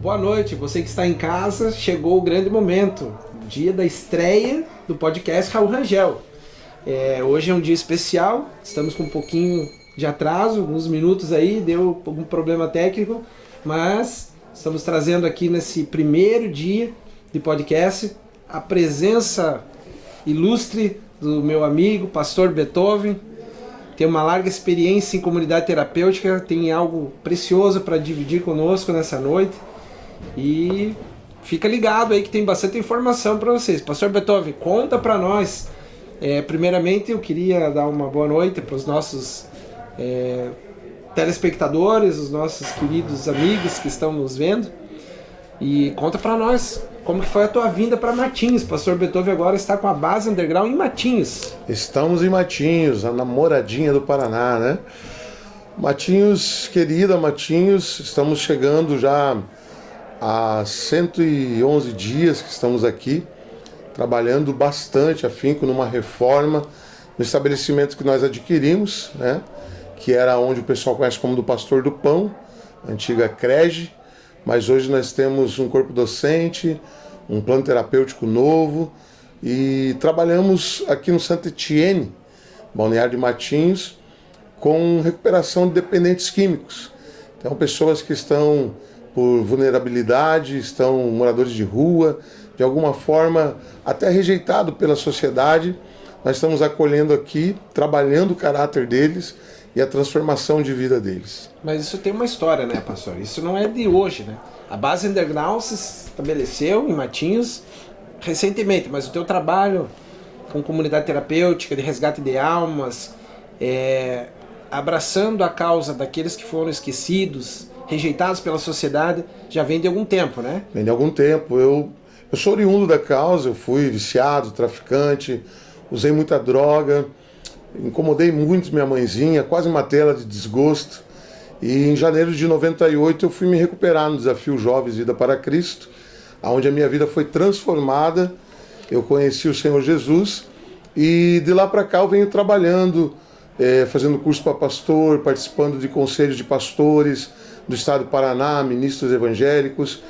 Boa noite, você que está em casa, chegou o grande momento, dia da estreia do podcast Raul Rangel. Hoje é um dia especial, estamos com um pouquinho de atraso, uns minutos aí, deu algum problema técnico, mas estamos trazendo aqui nesse primeiro dia de podcast a presença ilustre do meu amigo, pastor Beethoven. Tem uma larga experiência em comunidade terapêutica, tem algo precioso para dividir conosco nessa noite. E fica ligado aí que tem bastante informação para vocês. Pastor Beethoven, conta para nós. Primeiramente eu queria dar uma boa noite para os nossos telespectadores, os nossos queridos amigos que estão nos vendo. E conta para nós como que foi a tua vinda para Matinhos. Pastor Beethoven agora está com a base underground em Matinhos. Estamos em Matinhos, a namoradinha do Paraná, né? Matinhos, querida Matinhos, estamos chegando já há 111 dias que estamos aqui, trabalhando bastante afinco numa reforma no estabelecimento que nós adquirimos, né? Que era onde o pessoal conhece como do Pastor do Pão, antiga CREG, mas hoje nós temos um corpo docente, um plano terapêutico novo e trabalhamos aqui no Santa Etienne, Balneário de Matinhos, com recuperação de dependentes químicos. Então, pessoas que estão por vulnerabilidade, estão moradores de rua, de alguma forma até rejeitados pela sociedade, nós estamos acolhendo aqui, trabalhando o caráter deles e a transformação de vida deles. Mas isso tem uma história, né, pastor? Isso não é de hoje, né? A base underground se estabeleceu em Matinhos recentemente, mas o teu trabalho com comunidade terapêutica, de resgate de almas, abraçando a causa daqueles que foram esquecidos, rejeitados pela sociedade, já vem de algum tempo, né? Vem de algum tempo. Eu sou oriundo da causa, eu fui viciado, traficante, usei muita droga, incomodei muito minha mãezinha, quase matei ela de desgosto. E em janeiro de 98 eu fui me recuperar no desafio Jovens Vida para Cristo, onde a minha vida foi transformada. Eu conheci o Senhor Jesus e de lá para cá eu venho trabalhando, fazendo curso para pastor, participando de conselhos de pastores do estado do Paraná, ministros evangélicos.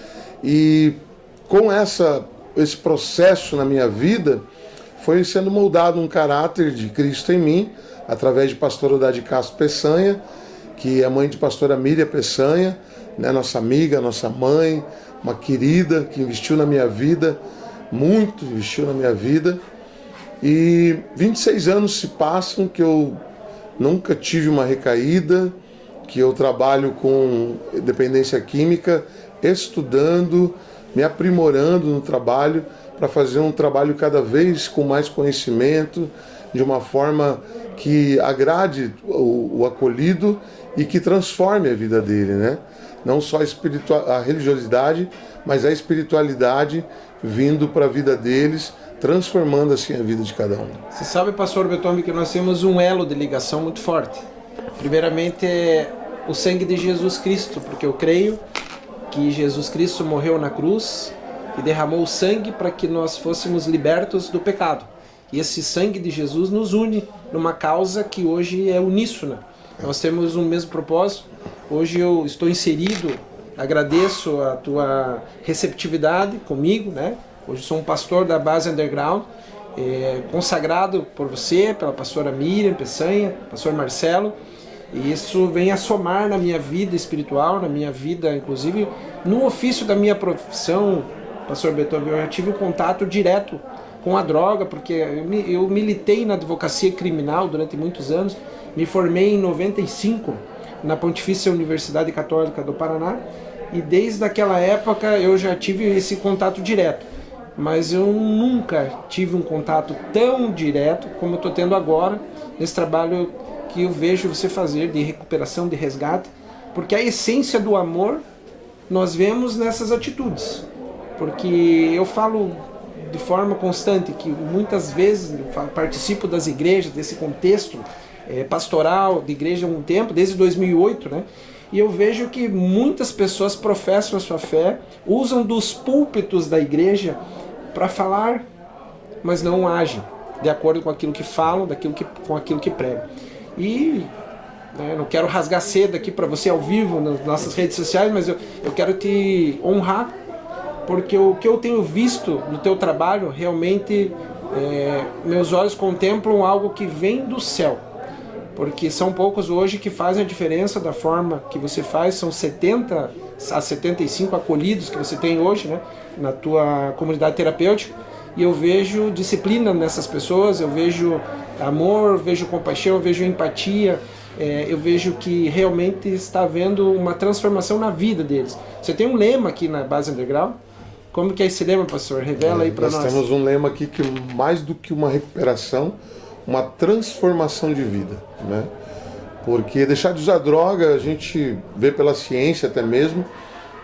E com esse processo na minha vida, foi sendo moldado um caráter de Cristo em mim, através de pastora Odade Castro Peçanha, que é mãe de pastora Miriam Peçanha, né, nossa amiga, nossa mãe, uma querida que investiu na minha vida, muito investiu na minha vida. E 26 anos se passam que eu nunca tive uma recaída, que eu trabalho com dependência química, estudando, me aprimorando no trabalho, para fazer um trabalho cada vez com mais conhecimento, de uma forma que agrade o acolhido e que transforme a vida dele, né? Não só a religiosidade, mas a espiritualidade vindo para a vida deles, transformando assim a vida de cada um. Você sabe, pastor Beethoven, que nós temos um elo de ligação muito forte. Primeiramente é o sangue de Jesus Cristo, porque eu creio que Jesus Cristo morreu na cruz e derramou o sangue para que nós fôssemos libertos do pecado. E esse sangue de Jesus nos une numa causa que hoje é uníssona. Nós temos um mesmo propósito. Hoje eu estou inserido, agradeço a tua receptividade comigo, né? Hoje sou um pastor da base underground, consagrado por você, pela pastora Miriam Peçanha, pastor Marcelo. E isso vem a somar na minha vida espiritual, na minha vida, inclusive, no ofício da minha profissão. Pastor Beethoven, eu já tive um contato direto com a droga, porque eu militei na advocacia criminal durante muitos anos, me formei em 95 na Pontifícia Universidade Católica do Paraná, e desde aquela época eu já tive esse contato direto, mas eu nunca tive um contato tão direto como eu estou tendo agora, nesse trabalho que eu vejo você fazer de recuperação, de resgate, porque a essência do amor nós vemos nessas atitudes. Porque eu falo de forma constante que muitas vezes eu participo das igrejas, desse contexto pastoral de igreja há um tempo, desde 2008, né? E eu vejo que muitas pessoas professam a sua fé, usam dos púlpitos da igreja para falar, mas não agem de acordo com aquilo que falam, com aquilo que pregam. E né? Eu não quero rasgar seda aqui para você ao vivo nas nossas redes sociais, mas eu quero te honrar, porque o que eu tenho visto no teu trabalho, realmente meus olhos contemplam algo que vem do céu. Porque são poucos hoje que fazem a diferença da forma que você faz, são 70 a 75 acolhidos que você tem hoje, né, na tua comunidade terapêutica, e eu vejo disciplina nessas pessoas, eu vejo amor, vejo compaixão, vejo empatia, eu vejo que realmente está havendo uma transformação na vida deles. Você tem um lema aqui na Base Underground, como que é esse lema, pastor? Revela aí para nós. Nós temos um lema aqui que mais do que uma recuperação, uma transformação de vida, né? Porque deixar de usar droga, a gente vê pela ciência até mesmo,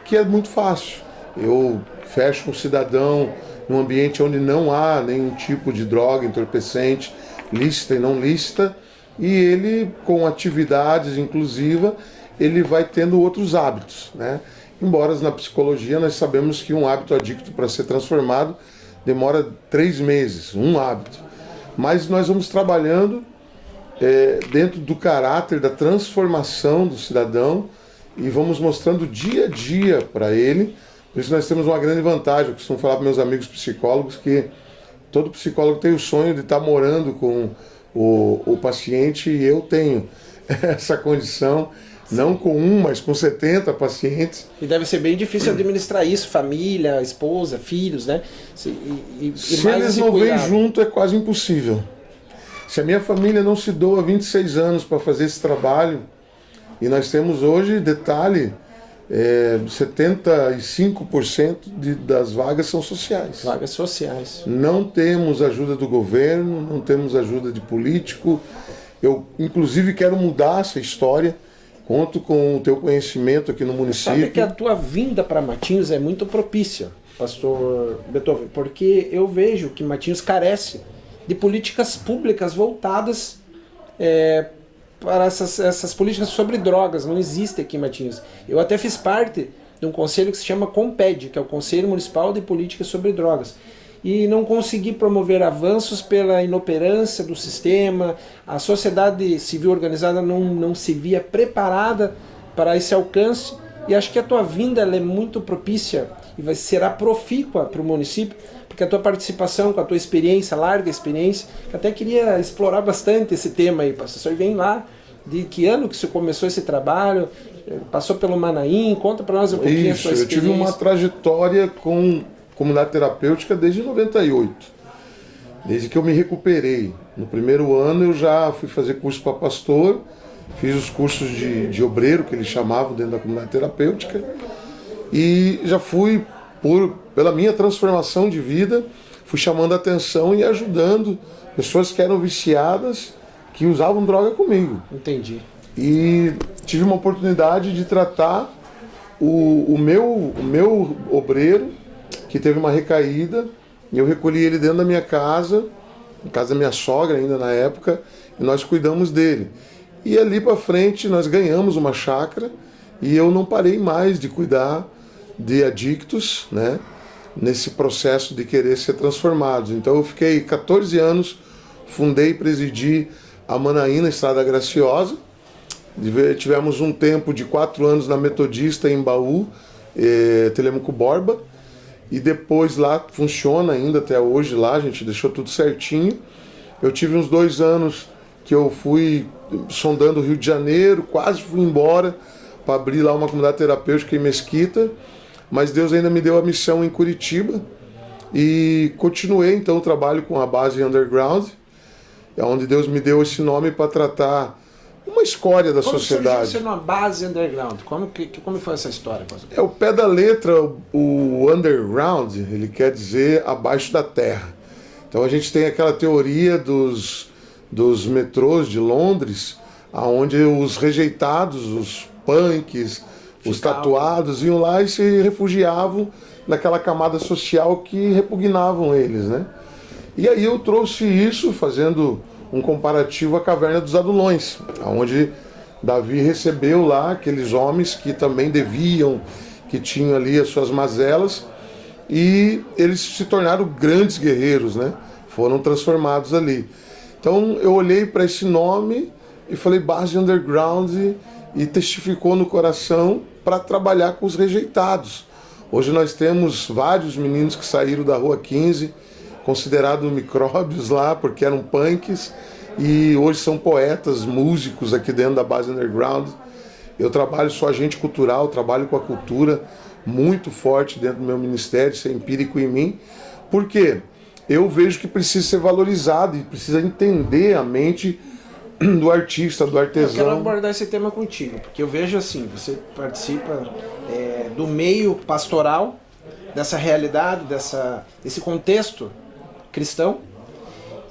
que é muito fácil. Eu fecho um cidadão num ambiente onde não há nenhum tipo de droga, entorpecente, lícita e não lícita, e ele, com atividades inclusivas, ele vai tendo outros hábitos, né? Embora na psicologia nós sabemos que um hábito adicto para ser transformado demora 3 meses, um hábito. Mas nós vamos trabalhando dentro do caráter, da transformação do cidadão e vamos mostrando dia a dia para ele. Por isso nós temos uma grande vantagem. Eu costumo falar para meus amigos psicólogos que todo psicólogo tem o sonho de estar morando com o paciente, e eu tenho essa condição, não com mas com 70 pacientes. E deve ser bem difícil administrar isso, família, esposa, filhos, né? Se eles não vêm junto, é quase impossível. Se a minha família não se doa 26 anos para fazer esse trabalho, e nós temos hoje, detalhe, 75% das vagas são sociais. Vagas sociais. Não temos ajuda do governo, não temos ajuda de político. Eu, inclusive, quero mudar essa história. Conto com o teu conhecimento aqui no município. Sabe que a tua vinda para Matinhos é muito propícia, pastor Beethoven, porque eu vejo que Matinhos carece de políticas públicas voltadas para essas políticas sobre drogas. Não existe aqui em Matinhos. Eu até fiz parte de um conselho que se chama COMPED, que é o Conselho Municipal de Políticas sobre Drogas. E não consegui promover avanços pela inoperância do sistema, a sociedade civil organizada não se via preparada para esse alcance, e acho que a tua vinda ela é muito propícia e será profícua para o município, porque a tua participação, com a tua experiência, larga experiência, eu até queria explorar bastante esse tema aí, pastor. Você vem lá, de que ano que você começou esse trabalho, passou pelo Manaim, conta para nós um pouquinho a sua experiência. Eu tive uma trajetória com comunidade terapêutica desde 98, desde que eu me recuperei. No primeiro ano eu já fui fazer curso para pastor, fiz os cursos de obreiro, que eles chamavam dentro da comunidade terapêutica, e já fui, pela minha transformação de vida, fui chamando a atenção e ajudando pessoas que eram viciadas, que usavam droga comigo. Entendi. E tive uma oportunidade de tratar o meu obreiro, que teve uma recaída, e eu recolhi ele dentro da minha casa, em casa da minha sogra ainda na época, e nós cuidamos dele. E ali para frente nós ganhamos uma chácara, e eu não parei mais de cuidar de adictos, né, nesse processo de querer ser transformados. Então eu fiquei 14 anos, fundei e presidi a Manaim na Estrada Graciosa. Tivemos um tempo de 4 anos na Metodista em Baú, Telêmaco Borba. E depois lá funciona ainda até hoje, lá a gente deixou tudo certinho. Eu tive uns 2 anos que eu fui sondando o Rio de Janeiro, quase fui embora para abrir lá uma comunidade terapêutica em Mesquita, mas Deus ainda me deu a missão em Curitiba e continuei então o trabalho com a Base Underground, onde Deus me deu esse nome para tratar uma escória da sociedade. Como surgiu uma Base Underground? Como foi essa história, pastor? É o pé da letra, o underground, ele quer dizer abaixo da terra. Então a gente tem aquela teoria dos metrôs de Londres, onde os rejeitados, os punks, os tatuados iam lá e se refugiavam naquela camada social que repugnavam eles, né? E aí eu trouxe isso fazendo um comparativo à Caverna dos Adulões, onde Davi recebeu lá aqueles homens que também deviam, que tinham ali as suas mazelas, e eles se tornaram grandes guerreiros, né? Foram transformados ali. Então eu olhei para esse nome e falei base underground e testificou no coração para trabalhar com os rejeitados. Hoje nós temos vários meninos que saíram da Rua 15, considerados micróbios lá, porque eram punks, e hoje são poetas, músicos aqui dentro da base underground. Eu trabalho, sou agente cultural, trabalho com a cultura muito forte dentro do meu ministério, isso é empírico em mim, porque eu vejo que precisa ser valorizado e precisa entender a mente do artista, do artesão. Eu quero abordar esse tema contigo, porque eu vejo assim, você participa do meio pastoral, dessa realidade, desse contexto cristão,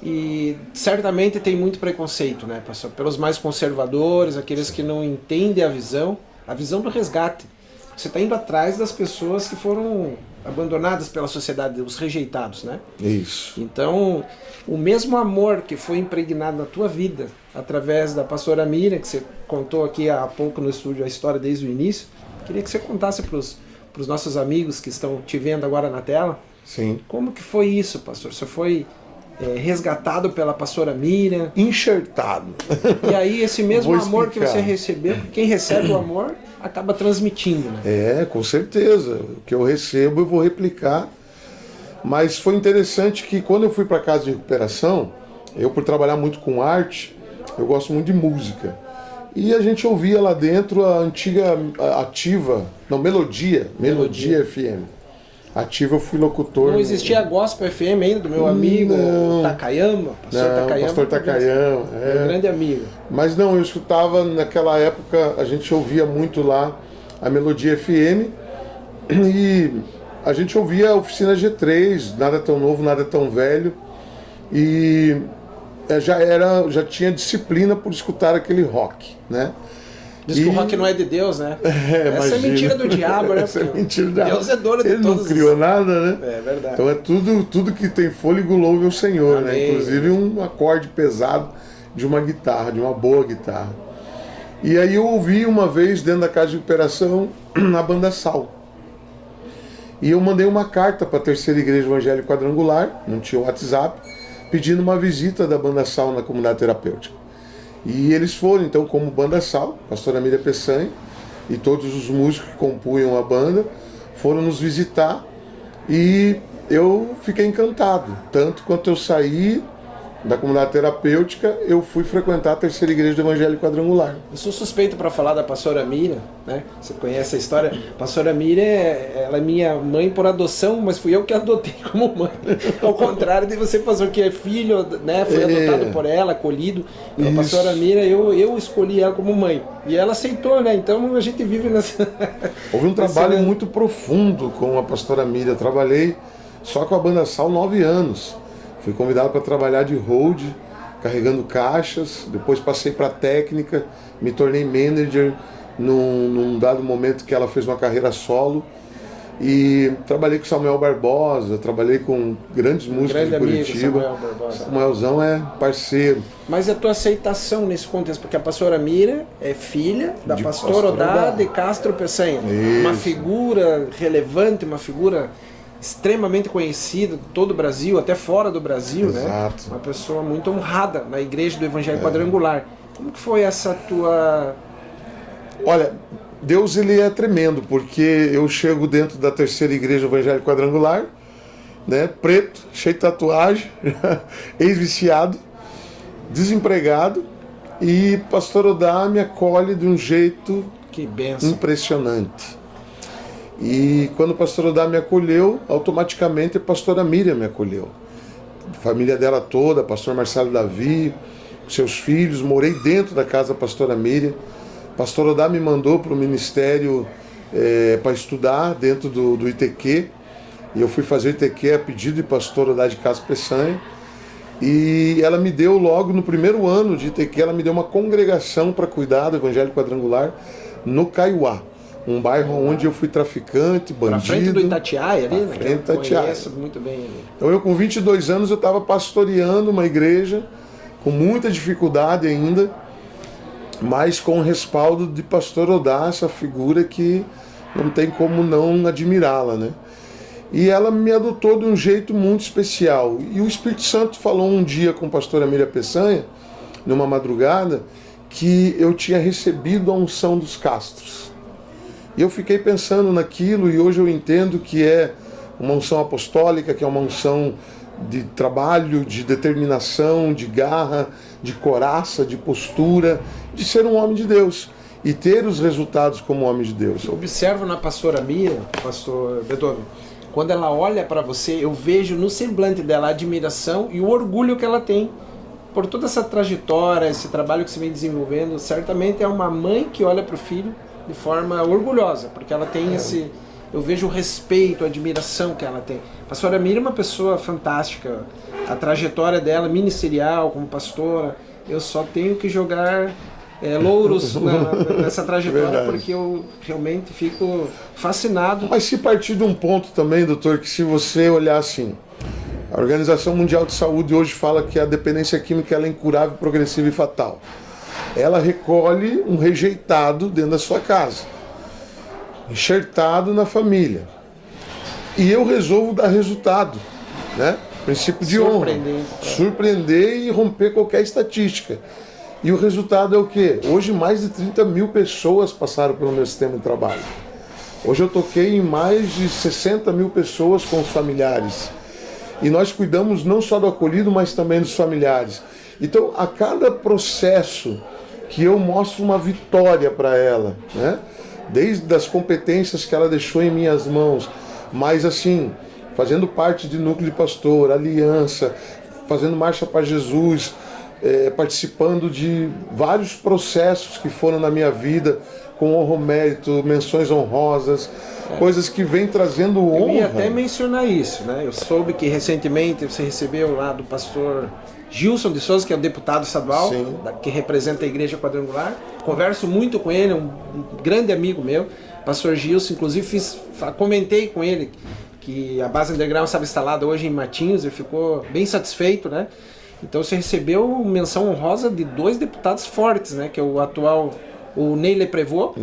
e certamente tem muito preconceito, né, pastor? Pelos mais conservadores, aqueles que não entendem a visão do resgate. Você está indo atrás das pessoas que foram abandonadas pela sociedade, os rejeitados, né? Isso. Então, o mesmo amor que foi impregnado na tua vida, através da pastora Miriam, que você contou aqui há pouco no estúdio a história desde o início, queria que você contasse para os nossos amigos que estão te vendo agora na tela. Sim. Como que foi isso, pastor? Você foi resgatado pela pastora Miriam? Enxertado. E aí esse mesmo amor que você recebeu, quem recebe o amor acaba transmitindo, né? Com certeza. O que eu recebo eu vou replicar. Mas foi interessante que quando eu fui para a casa de recuperação, eu por trabalhar muito com arte, eu gosto muito de música. E a gente ouvia lá dentro a antiga Ativa, não, Melodia FM. Ativa, eu fui locutor. Não existia a Gospel FM ainda, do meu amigo Takayama, pastor Takayama. Meu grande amigo. Mas não, eu escutava naquela época, a gente ouvia muito lá a Melodia FM e a gente ouvia a Oficina G3, Nada Tão Novo, Nada Tão Velho, e já tinha disciplina por escutar aquele rock, né? Diz que o rock não é de Deus, né? Essa é mentira do diabo, né? Essa é mentira do diabo. Deus é dono de Ele todos. não criou nada, né? É verdade. Então é tudo que tem fôlego louve ao Senhor, Amém. né? Inclusive um acorde pesado de uma guitarra, de uma boa guitarra. E aí eu ouvi uma vez dentro da casa de recuperação a banda Sal. E eu mandei uma carta para a Terceira Igreja Evangélica Quadrangular, não tinha WhatsApp, pedindo uma visita da banda Sal na comunidade terapêutica. E eles foram, então, como banda Sal, pastora Miriam Peçanha e todos os músicos que compunham a banda, foram nos visitar e eu fiquei encantado. Tanto quanto eu saí da comunidade terapêutica, eu fui frequentar a Terceira Igreja do Evangelho Quadrangular. Eu sou suspeito para falar da pastora Miriam, né? Você conhece a história? A pastora Miriam, ela é minha mãe por adoção, mas fui eu que adotei como mãe. Ao contrário de você, pastor, que é filho, né? Foi adotado por ela, acolhido. A pastora Miriam, eu escolhi ela como mãe. E ela aceitou, né? Então a gente vive nessa... Houve um trabalho muito profundo com a pastora Miriam. Eu trabalhei só com a banda Sal 9 anos. Fui convidado para trabalhar de hold, carregando caixas, depois passei para técnica, me tornei manager num dado momento que ela fez uma carreira solo. E trabalhei com Samuel Barbosa, trabalhei com grandes músicos de Curitiba. Samuel Barbosa. Samuelzão é parceiro. Mas a tua aceitação nesse contexto, porque a pastora Miriam é filha da pastora Odá de Castro Peçanha. Uma figura relevante, uma figura extremamente conhecida de todo o Brasil, até fora do Brasil, Exato. né? Uma pessoa muito honrada na Igreja do Evangelho Quadrangular. Como que foi essa tua... Olha, Deus ele é tremendo, porque eu chego dentro da Terceira Igreja do Evangelho Quadrangular, né? Preto, cheio de tatuagem, ex-viciado, desempregado, e pastor Odá me acolhe de um jeito que benção, impressionante. E quando o pastor Odá me acolheu, automaticamente a pastora Miriam me acolheu. A família dela toda, pastor Marcelo Davi, seus filhos, morei dentro da casa da pastora Miriam. O pastor Odá me mandou para o ministério para estudar dentro do ITQ. E eu fui fazer o ITQ a pedido de pastor Odá de Castro Peçanha. E ela me deu logo no primeiro ano de ITQ, ela me deu uma congregação para cuidar do Evangelho Quadrangular no Caiuá. Um bairro onde eu fui traficante, bandido. Na frente do Itatiaia ali, né? Frente do Itatiaia. Conheço muito bem ali. Então eu com 22 anos eu estava pastoreando uma igreja com muita dificuldade ainda, mas com o respaldo de pastor Odá, essa figura que não tem como não admirá-la, né? E ela me adotou de um jeito muito especial. E o Espírito Santo falou um dia com a pastora Miriam Peçanha, numa madrugada, que eu tinha recebido a unção dos castros. E eu fiquei pensando naquilo e hoje eu entendo que é uma unção apostólica, que é uma unção de trabalho, de determinação, de garra, de coraça, de postura, de ser um homem de Deus e ter os resultados como homem de Deus. Eu observo na pastora Miriam, pastor Beethoven, quando ela olha para você, eu vejo no semblante dela a admiração e o orgulho que ela tem por toda essa trajetória, esse trabalho que você vem desenvolvendo. Certamente é uma mãe que olha para o filho de forma orgulhosa, porque ela tem esse... Eu vejo o respeito, a admiração que ela tem. A pastora Miriam é uma pessoa fantástica. A trajetória dela, ministerial, como pastora, eu só tenho que jogar louros nessa trajetória, Verdade. porque eu realmente fico fascinado. Mas se partir de um ponto também, doutor, que se você olhar assim, a Organização Mundial de Saúde hoje fala que a dependência química ela é incurável, progressiva e fatal. Ela recolhe um rejeitado dentro da sua casa, enxertado na família. E eu resolvo dar resultado, né? Princípio de honra. Surpreender e romper qualquer estatística. E o resultado é o quê? Hoje mais de 30 mil pessoas passaram pelo meu sistema de trabalho. Hoje eu toquei em mais de 60 mil pessoas com os familiares. E nós cuidamos não só do acolhido, mas também dos familiares. Então, a cada processo que eu mostro uma vitória para ela, né? Desde as competências que ela deixou em minhas mãos, mas assim, fazendo parte de núcleo de pastor, aliança, fazendo marcha para Jesus, participando de vários processos que foram na minha vida, com honra ao mérito, menções honrosas, coisas que vêm trazendo honra. Eu ia até mencionar isso, né? Eu soube que recentemente você recebeu lá do pastor Gilson de Souza, que é o deputado estadual, que representa a Igreja Quadrangular. Converso muito com ele, é um grande amigo meu, pastor Gilson. Inclusive comentei com ele que a base underground estava instalada hoje em Matinhos, ele ficou bem satisfeito, né? Então você recebeu menção honrosa de 2 deputados fortes, né? Que é o atual, o Ney Leprevot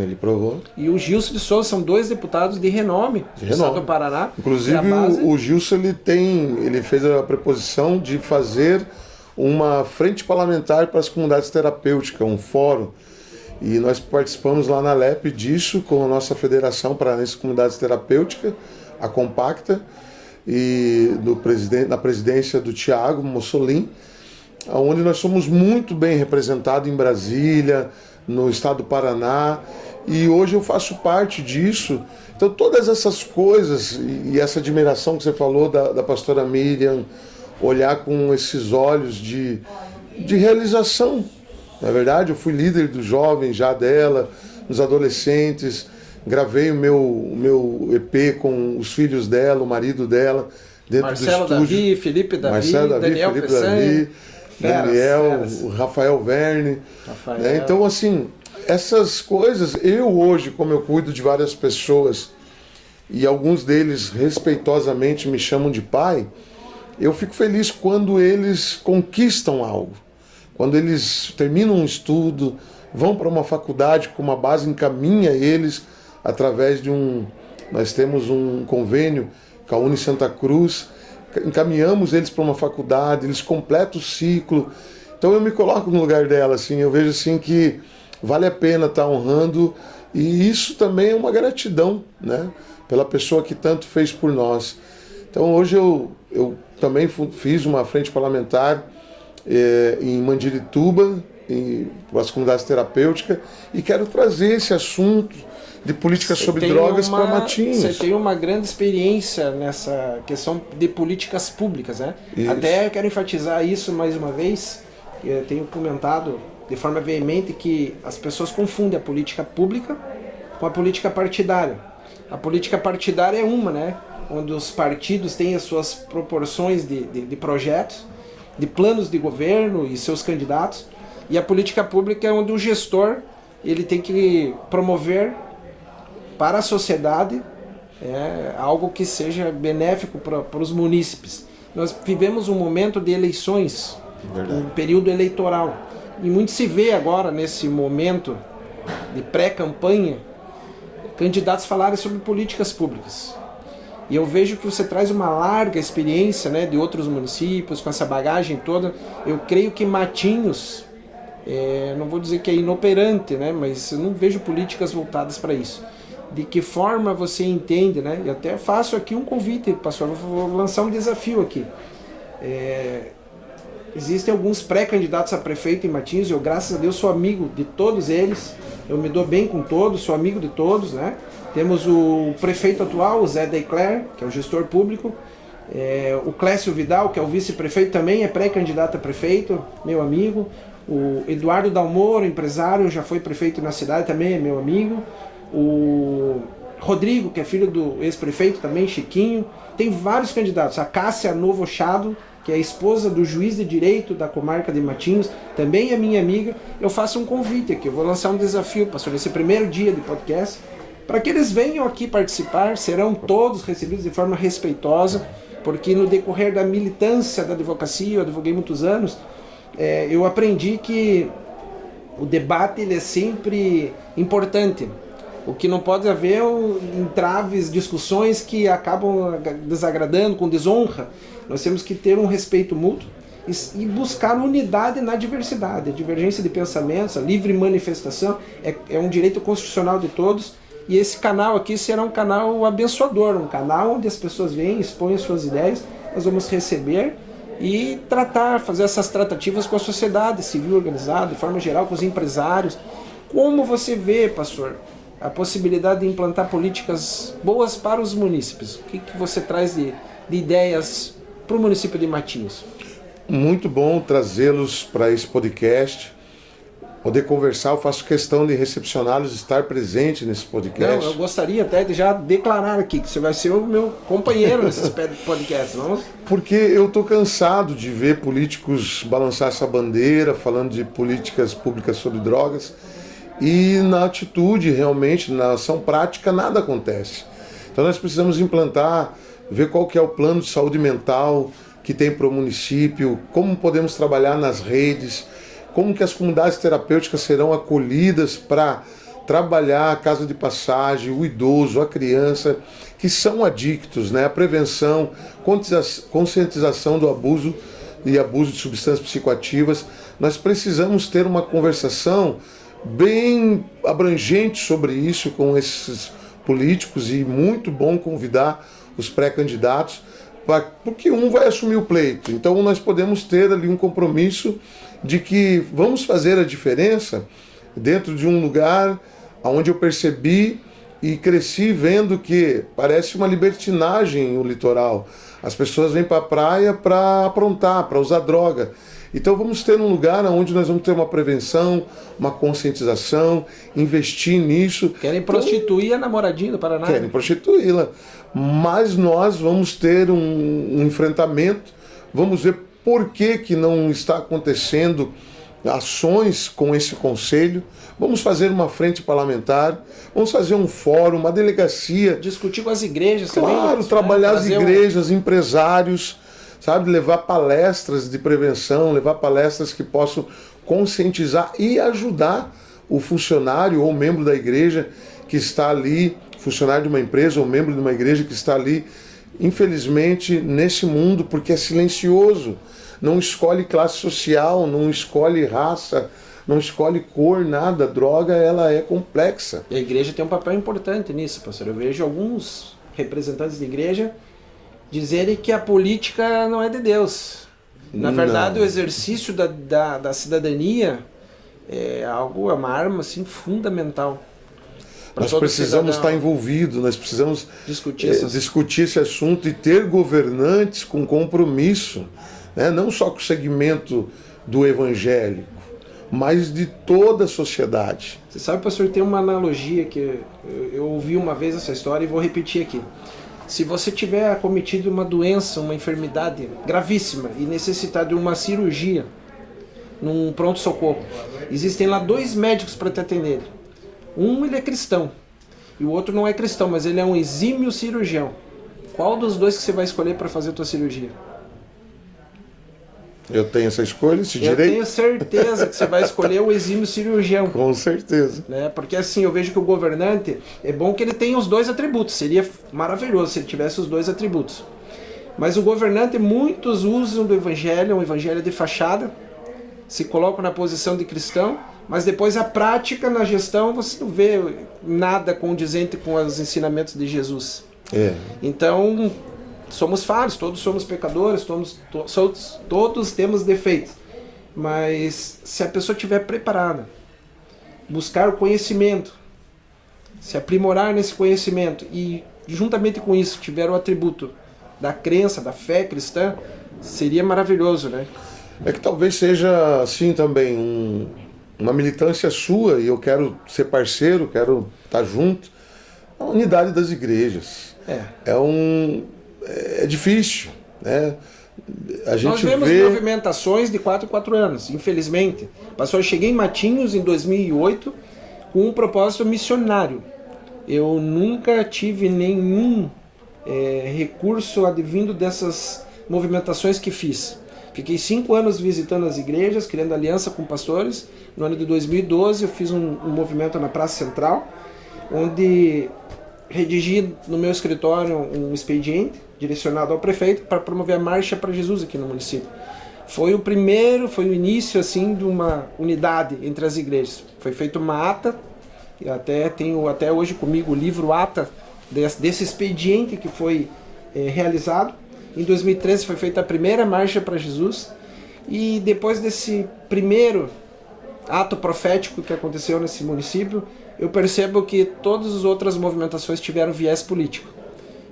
e o Gilson de Souza. São 2 deputados de renome do estado do Paraná. Inclusive o Gilson ele fez a preposição de fazer uma frente parlamentar para as comunidades terapêuticas, um fórum. E nós participamos lá na LEP disso com a nossa Federação Paranense de Comunidades Terapêuticas, a Compacta, e na presidência do Tiago Mussolini, onde nós somos muito bem representados em Brasília, no estado do Paraná, e hoje eu faço parte disso. Então todas essas coisas e essa admiração que você falou da pastora Miriam, olhar com esses olhos de realização. Na verdade, eu fui líder dos jovens já dela, dos adolescentes, gravei o meu EP com os filhos dela, o marido dela, dentro Marcelo do estúdio. Davi, Felipe Davi, Daniel Peçanha, Daniel, o Rafael Verne. Né? Então, assim, essas coisas, eu hoje, como eu cuido de várias pessoas, e alguns deles respeitosamente me chamam de pai, eu fico feliz quando eles conquistam algo, quando eles terminam um estudo, vão para uma faculdade com uma base, encaminha eles através de nós temos um convênio com a Uni Santa Cruz, encaminhamos eles para uma faculdade, eles completam o ciclo. Então eu me coloco no lugar dela, assim, eu vejo assim que vale a pena estar honrando, e isso também é uma gratidão, né, pela pessoa que tanto fez por nós. Então hoje eu também fiz uma frente parlamentar em Mandirituba, para as comunidades terapêuticas, e quero trazer esse assunto de políticas sobre drogas para Matinhos. Você tem uma grande experiência nessa questão de políticas públicas, né? Isso. Até eu quero enfatizar isso mais uma vez. Eu tenho comentado de forma veemente que as pessoas confundem a política pública com a política partidária. A política partidária é uma, né? Onde os partidos têm as suas proporções de projetos, de planos de governo e seus candidatos. E a política pública é onde o gestor ele tem que promover para a sociedade algo que seja benéfico para os munícipes. Nós vivemos um momento de eleições, um período eleitoral, e muito se vê agora nesse momento de pré-campanha candidatos falarem sobre políticas públicas. E eu vejo que você traz uma larga experiência, né, de outros municípios, com essa bagagem toda. Eu creio que Matinhos não vou dizer que é inoperante, né? Mas eu não vejo políticas voltadas para isso. De que forma você entende, né? E até faço aqui um convite, pastor, vou lançar um desafio aqui. Existem alguns pré-candidatos a prefeito em Matinhos, eu, graças a Deus, sou amigo de todos eles, eu me dou bem com todos, sou amigo de todos, né? Temos o prefeito atual, o Zé Decler, que é o gestor público, o Clécio Vidal, que é o vice-prefeito, também é pré-candidato a prefeito, meu amigo, o Eduardo Dalmoro, empresário, já foi prefeito na cidade, também é meu amigo, o Rodrigo, que é filho do ex-prefeito também, Chiquinho, tem vários candidatos, a Cássia Novochado, que é a esposa do juiz de direito da comarca de Matinhos, também é minha amiga. Eu faço um convite aqui, eu vou lançar um desafio, pastor, nesse primeiro dia de podcast, para que eles venham aqui participar, serão todos recebidos de forma respeitosa, porque no decorrer da militância da advocacia, eu advoguei muitos anos, eu aprendi que o debate ele é sempre importante. O que não pode haver entraves, discussões que acabam desagradando, com desonra. Nós temos que ter um respeito mútuo e buscar unidade na diversidade. A divergência de pensamentos, a livre manifestação é um direito constitucional de todos. E esse canal aqui será um canal abençoador, um canal onde as pessoas vêm, expõem suas ideias, nós vamos receber e fazer essas tratativas com a sociedade civil organizada, de forma geral, com os empresários. Como você vê, pastor, a possibilidade de implantar políticas boas para os munícipes? O que você traz de ideias para o município de Matinhos? Muito bom trazê-los para esse podcast, poder conversar. Eu faço questão de recepcioná-los, estar presente nesse podcast. Não, eu gostaria até de já declarar aqui que você vai ser o meu companheiro nesses podcasts. Vamos? Porque eu estou cansado de ver políticos balançar essa bandeira, falando de políticas públicas sobre drogas, e na atitude, realmente, na ação prática, nada acontece. Então nós precisamos implantar, ver qual que é o plano de saúde mental que tem para o município, como podemos trabalhar nas redes, como que as comunidades terapêuticas serão acolhidas para trabalhar a casa de passagem, o idoso, a criança, que são adictos, né? A prevenção, conscientização do abuso e abuso de substâncias psicoativas. Nós precisamos ter uma conversação bem abrangente sobre isso com esses políticos, e muito bom convidar os pré-candidatos, porque um vai assumir o pleito. Então nós podemos ter ali um compromisso de que vamos fazer a diferença dentro de um lugar onde eu percebi e cresci vendo que parece uma libertinagem o litoral. As pessoas vêm para a praia para aprontar, para usar droga. Então vamos ter um lugar onde nós vamos ter uma prevenção, uma conscientização, investir nisso. Querem prostituir a namoradinha do Paraná? Querem prostituí-la. Mas nós vamos ter um enfrentamento, vamos ver por que não está acontecendo ações com esse conselho. Vamos fazer uma frente parlamentar, vamos fazer um fórum, uma delegacia. Discutir com as igrejas também. Claro, trabalhar as igrejas, empresários, sabe, levar palestras de prevenção, levar palestras que possam conscientizar e ajudar o funcionário ou membro da igreja que está ali, funcionário de uma empresa ou membro de uma igreja que está ali, infelizmente, nesse mundo, porque é silencioso. Não escolhe classe social, não escolhe raça, não escolhe cor, nada. A droga, ela é complexa. E a igreja tem um papel importante nisso, pastor. Eu vejo alguns representantes da igreja dizerem que a política não é de Deus. Na verdade, o exercício da cidadania é uma arma assim, fundamental. Nós precisamos estar envolvidos, nós precisamos discutir esse assunto e ter governantes com compromisso, né? Não só com o segmento do evangélico, mas de toda a sociedade. Você sabe, pastor, tem uma analogia que eu ouvi uma vez essa história e vou repetir aqui. Se você tiver acometido uma doença, uma enfermidade gravíssima e necessitar de uma cirurgia num pronto-socorro, existem lá 2 médicos para te atender. Um, ele é cristão, e o outro não é cristão, mas ele é um exímio cirurgião. Qual dos 2 que você vai escolher para fazer a tua cirurgia? Eu tenho essa escolha, esse direito? Eu tenho certeza que você vai escolher o exímio cirurgião. Com certeza. Né? Porque assim, eu vejo que o governante, é bom que ele tenha os 2 atributos. Seria maravilhoso se ele tivesse os 2 atributos. Mas o governante, muitos usam do evangelho, um evangelho de fachada, se colocam na posição de cristão, mas depois a prática na gestão você não vê nada condizente com os ensinamentos de Jesus. Então, somos falhos, todos somos pecadores, todos temos defeitos. Mas se a pessoa estiver preparada, buscar o conhecimento, se aprimorar nesse conhecimento e juntamente com isso tiver o atributo da crença, da fé cristã, seria maravilhoso, né? É que talvez seja assim também uma militância sua, e eu quero ser parceiro, quero estar junto, a unidade das igrejas. É difícil, né? A gente Nós vemos movimentações de 4 em 4 anos, infelizmente. Pastor, eu cheguei em Matinhos em 2008 com um propósito missionário. Eu nunca tive nenhum recurso advindo dessas movimentações que fiz. Fiquei 5 anos visitando as igrejas, criando aliança com pastores. No ano de 2012 eu fiz um movimento na Praça Central, onde redigi no meu escritório um expediente direcionado ao prefeito para promover a Marcha para Jesus aqui no município. Foi o início assim de uma unidade entre as igrejas. Foi feita uma ata, e tenho até hoje comigo o livro ata desse expediente que foi realizado. Em 2013 foi feita a primeira Marcha para Jesus, e depois desse primeiro ato profético que aconteceu nesse município, eu percebo que todas as outras movimentações tiveram viés político.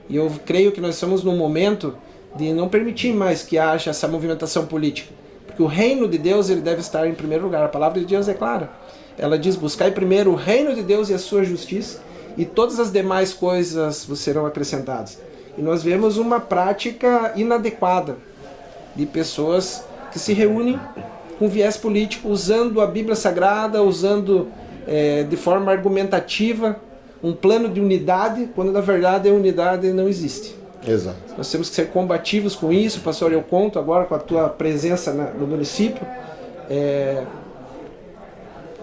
E eu creio que nós estamos num momento de não permitir mais que haja essa movimentação política. Porque o reino de Deus ele deve estar em primeiro lugar. A palavra de Deus é clara. Ela diz, buscai primeiro o reino de Deus e a sua justiça, e todas as demais coisas vos serão acrescentadas. E nós vemos uma prática inadequada de pessoas que se reúnem com viés político, usando a Bíblia Sagrada, usando de forma argumentativa um plano de unidade, quando na verdade a unidade não existe. Exato. Nós temos que ser combativos com isso. Pastor, eu conto agora com a tua presença no município,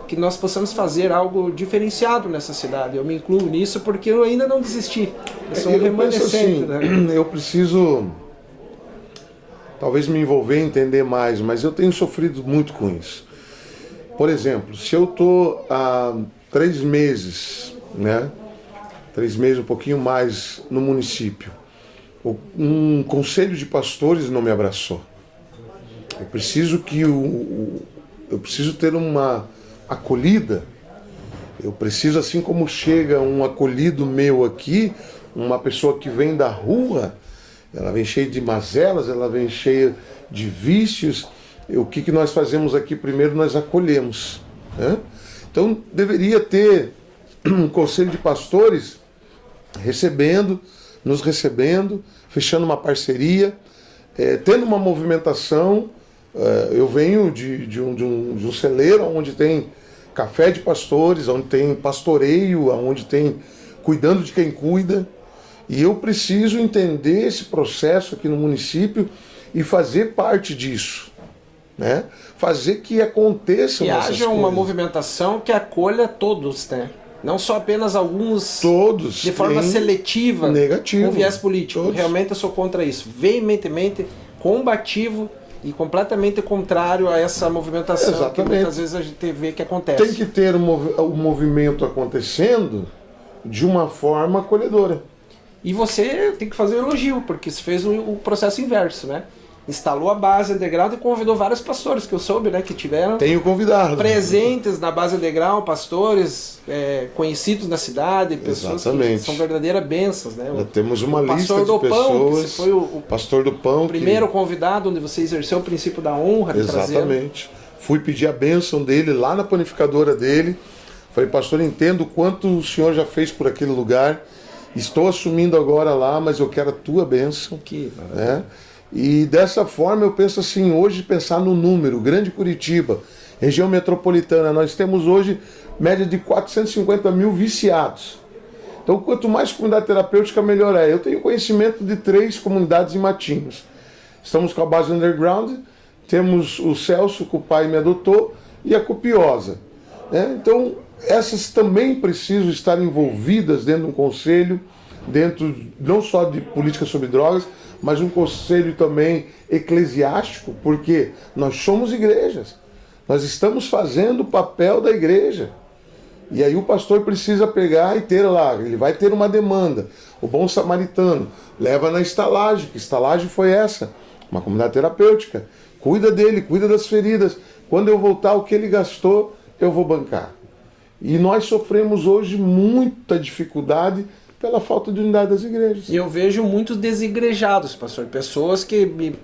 que nós possamos fazer algo diferenciado nessa cidade. Eu me incluo nisso porque eu ainda não desisti. Eu sou um remanescente. Assim, né? Eu preciso talvez me envolver, entender mais, mas eu tenho sofrido muito com isso. Por exemplo, se eu estou há 3 meses, né? 3 meses, um pouquinho mais no município, um conselho de pastores não me abraçou. Eu preciso ter uma acolhida. Eu preciso, assim como chega um acolhido meu aqui, uma pessoa que vem da rua, ela vem cheia de mazelas, ela vem cheia de vícios. O que nós fazemos aqui? Primeiro nós acolhemos, né? Então deveria ter um conselho de pastores nos recebendo, fechando uma parceria, tendo uma movimentação. Eu venho de um celeiro onde tem café de pastores, onde tem pastoreio, onde tem cuidando de quem cuida. E eu preciso entender esse processo aqui no município e fazer parte disso, né? Fazer que aconteçam essas coisas. Que haja uma movimentação que acolha todos, né? Não só apenas alguns, todos, de forma seletiva, negativo, com viés político. Todos. Realmente eu sou contra isso. Veementemente, combativo e completamente contrário a essa movimentação. Exatamente. Que muitas vezes a gente vê que acontece. Tem que ter o movimento acontecendo de uma forma acolhedora. E você tem que fazer um elogio, porque você fez o processo inverso, né? Instalou a base underground e convidou vários pastores que eu soube, né? Que tiveram Tenho convidado. presentes na base underground, pastores conhecidos na cidade, pessoas Exatamente. que são verdadeiras bênçãos, né? Temos uma lista pastor de do pessoas. Pão, que você foi o pastor do Pão. primeiro convidado, onde você exerceu o princípio da honra de trazer. Exatamente. Fui pedir a bênção dele lá na panificadora dele. Falei, pastor, entendo o quanto o senhor já fez por aquele lugar. Estou assumindo agora lá, mas eu quero a tua bênção. Que né? E dessa forma eu penso assim, hoje pensar no número, Grande Curitiba, região metropolitana, nós temos hoje média de 450 mil viciados. Então quanto mais comunidade terapêutica, melhor é. Eu tenho conhecimento de 3 comunidades em Matinhos. Estamos com a base underground, temos o Celso, que o pai me adotou, e a Copiosa. Né? Então essas também precisam estar envolvidas dentro de um conselho, dentro não só de política sobre drogas, mas um conselho também eclesiástico, porque nós somos igrejas. Nós estamos fazendo o papel da igreja. E aí o pastor precisa pegar e ter lá, ele vai ter uma demanda. O bom samaritano leva na estalagem, que estalagem foi essa? Uma comunidade terapêutica. Cuida dele, cuida das feridas. Quando eu voltar, o que ele gastou, eu vou bancar. E nós sofremos hoje muita dificuldade pela falta de unidade das igrejas. E eu vejo muitos desigrejados, pastor. Pessoas que me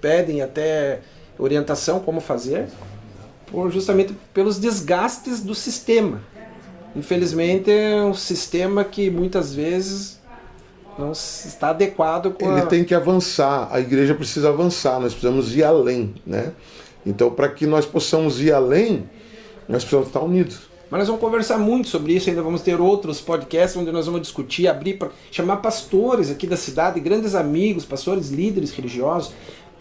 pedem até orientação como fazer, justamente pelos desgastes do sistema. Infelizmente é um sistema que muitas vezes não está adequado com Ele tem que avançar, a igreja precisa avançar, nós precisamos ir além, né? Então, para que nós possamos ir além, nós precisamos estar unidos. Mas nós vamos conversar muito sobre isso, ainda vamos ter outros podcasts onde nós vamos discutir, abrir, chamar pastores aqui da cidade, grandes amigos, pastores, líderes religiosos,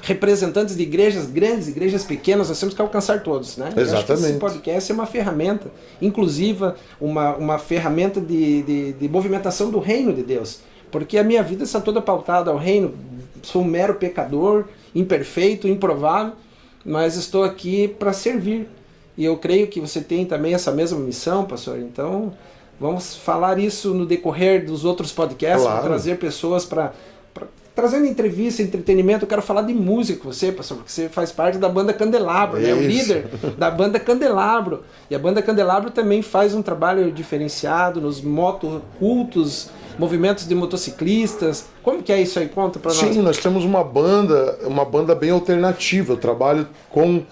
representantes de igrejas grandes, igrejas pequenas, nós temos que alcançar todos, né? Exatamente. Eu acho que esse podcast é uma ferramenta inclusiva, uma ferramenta de movimentação do reino de Deus. Porque a minha vida está toda pautada ao reino, sou um mero pecador, imperfeito, improvável, mas estou aqui para servir. E eu creio que você tem também essa mesma missão, pastor. Então, vamos falar isso no decorrer dos outros podcasts, claro. Trazer pessoas trazendo entrevista, entretenimento. Eu quero falar de música com você, pastor, porque você faz parte da banda Candelabro, né? O líder da banda Candelabro. E a banda Candelabro também faz um trabalho diferenciado nos motocultos, movimentos de motociclistas. Como que é isso aí? Conta para nós. Sim, nós temos uma banda bem alternativa. Eu trabalho com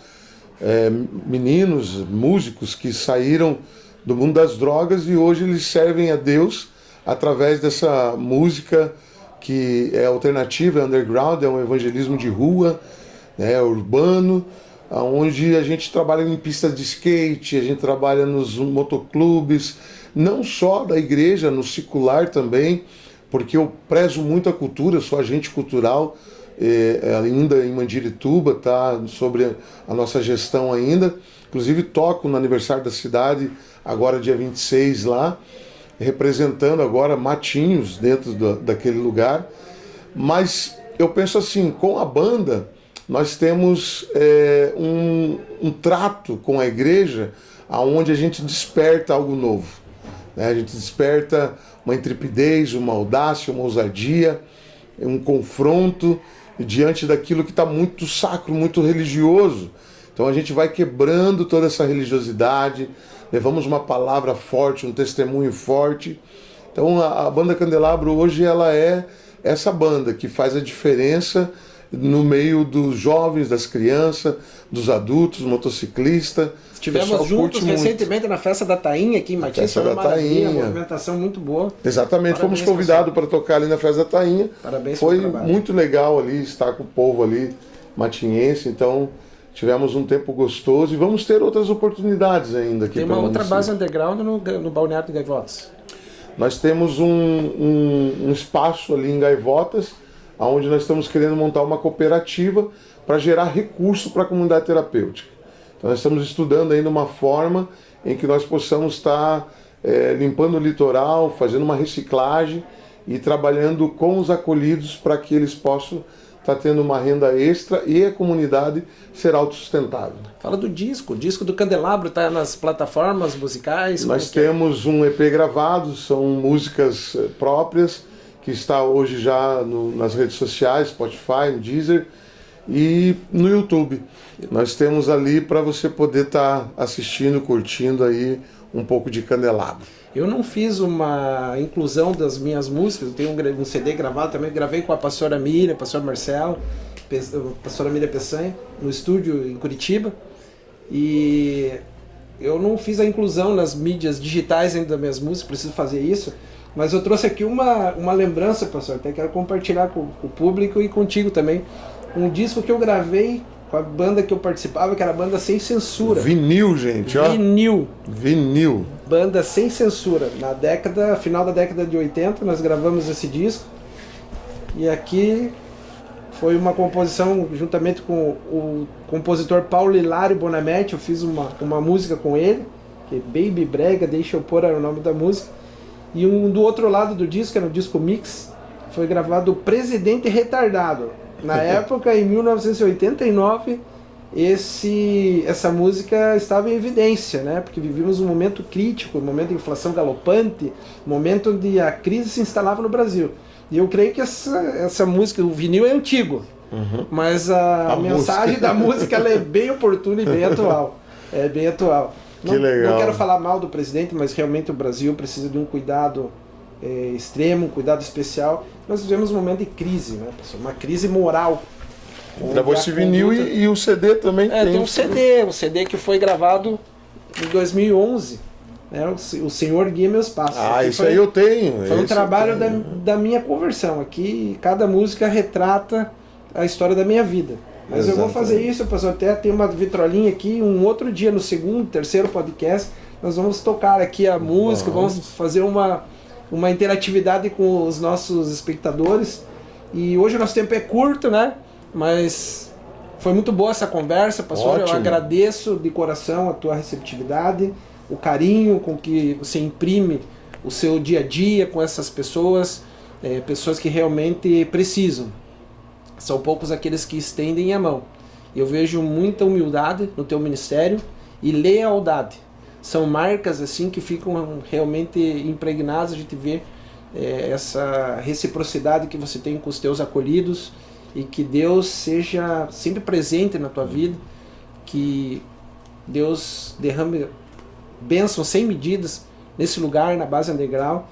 meninos, músicos que saíram do mundo das drogas e hoje eles servem a Deus através dessa música que é alternativa, é underground, é um evangelismo de rua, né, é urbano, onde a gente trabalha em pistas de skate, a gente trabalha nos motoclubes, não só da igreja, no secular também, porque eu prezo muito a cultura, sou agente cultural, ainda em Mandirituba, tá sobre a nossa gestão ainda, inclusive toco no aniversário da cidade, agora dia 26 lá, representando agora Matinhos dentro daquele lugar, mas eu penso assim, com a banda nós temos um trato com a igreja onde a gente desperta algo novo, né? A gente desperta uma intrepidez, uma audácia, uma ousadia, um confronto diante daquilo que está muito sacro, muito religioso. Então a gente vai quebrando toda essa religiosidade, levamos uma palavra forte, um testemunho forte. Então a banda Candelabro hoje ela é essa banda que faz a diferença no meio dos jovens, das crianças, dos adultos, motociclistas. Estivemos juntos recentemente na festa da Tainha aqui em Matinhos, foi uma maravilha, uma movimentação muito boa. Exatamente, fomos convidados para tocar ali na festa da Tainha. Parabéns. Foi muito legal ali estar com o povo ali matinhense, então tivemos um tempo gostoso e vamos ter outras oportunidades ainda aqui. Tem uma outra base underground no Balneário de Gaivotas. Nós temos um espaço ali em Gaivotas, onde nós estamos querendo montar uma cooperativa para gerar recurso para a comunidade terapêutica. Então nós estamos estudando ainda uma forma em que nós possamos estar limpando o litoral, fazendo uma reciclagem e trabalhando com os acolhidos para que eles possam estar tendo uma renda extra e a comunidade ser autossustentável. Fala do disco. O disco do Candelabro está nas plataformas musicais? Nós temos um EP gravado, são músicas próprias, que está hoje já nas redes sociais, Spotify, no Deezer e no YouTube. Nós temos ali para você poder estar assistindo, curtindo aí um pouco de Candelabro. Eu não fiz uma inclusão das minhas músicas, eu tenho um CD gravado também, gravei com a pastora Miriam, pastor Marcelo, pastora Miriam Peçanha, no estúdio em Curitiba, e eu não fiz a inclusão nas mídias digitais ainda das minhas músicas, preciso fazer isso, mas eu trouxe aqui uma lembrança, pastor, até quero compartilhar com o público e contigo também, um disco que eu gravei com a banda que eu participava, que era a banda Sem Censura. Vinil, gente, ó. Vinil. Banda Sem Censura. Final da década de 80, nós gravamos esse disco. E aqui foi uma composição juntamente com o compositor Paulo Hilário Bonametti. Eu fiz uma música com ele, que é Baby Brega, Deixa Eu Pôr era o nome da música. E do outro lado do disco, era um disco mix, foi gravado o Presidente Retardado. Na época, em 1989, essa música estava em evidência, né? Porque vivíamos um momento crítico, um momento de inflação galopante, um momento onde a crise se instalava no Brasil. E eu creio que essa música, o vinil é antigo, mas a mensagem da música ela é bem oportuna e bem atual. É bem atual. Que legal. Não quero falar mal do presidente, mas realmente o Brasil precisa de um cuidado extremo, um cuidado especial. Nós vivemos um momento de crise, né, pessoal? Uma crise moral. Gravou esse vinil e o CD também tem um CD que foi gravado em 2011. Né, o Senhor Guia Meus Passos. Isso aí eu tenho. Foi um trabalho da minha conversão. Aqui cada música retrata a história da minha vida. Mas eu vou fazer isso, pessoal. Até tem uma vitrolinha aqui. Um outro dia, no segundo, terceiro podcast, nós vamos tocar aqui a música, vamos fazer uma interatividade com os nossos espectadores. E hoje o nosso tempo é curto, né? Mas foi muito boa essa conversa, pastor. Ótimo. Eu agradeço de coração a tua receptividade, o carinho com que você imprime o seu dia a dia com essas pessoas, pessoas que realmente precisam. São poucos aqueles que estendem a mão. Eu vejo muita humildade no teu ministério e lealdade. São marcas assim que ficam realmente impregnadas. A gente vê essa reciprocidade que você tem com os teus acolhidos, e que Deus seja sempre presente na tua vida, que Deus derrame bênçãos sem medidas nesse lugar, na base underground,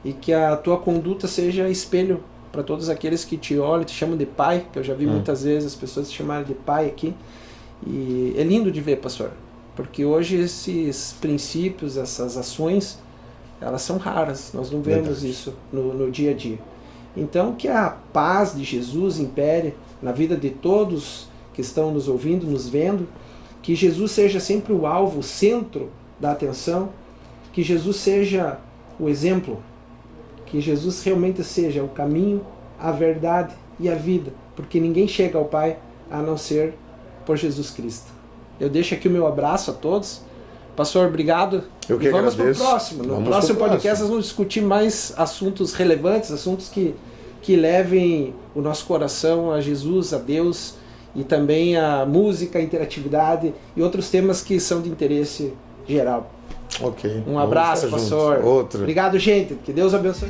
e que a tua conduta seja espelho para todos aqueles que te olham, te chamam de pai, que eu já vi muitas vezes as pessoas te chamarem de pai aqui. E é lindo de ver, pastor, porque hoje esses princípios, essas ações, elas são raras, nós não vemos isso no dia a dia. Então que a paz de Jesus impere na vida de todos que estão nos ouvindo, nos vendo, que Jesus seja sempre o alvo, o centro da atenção, que Jesus seja o exemplo, que Jesus realmente seja o caminho, a verdade e a vida, porque ninguém chega ao Pai a não ser por Jesus Cristo. Eu deixo aqui o meu abraço a todos. Pastor, obrigado. Eu que vamos agradeço. para o próximo. No próximo podcast nós vamos discutir mais assuntos relevantes, assuntos que levem o nosso coração a Jesus, a Deus, e também a música, a interatividade e outros temas que são de interesse geral. Ok. Um abraço, pastor. Outro. Obrigado, gente. Que Deus abençoe.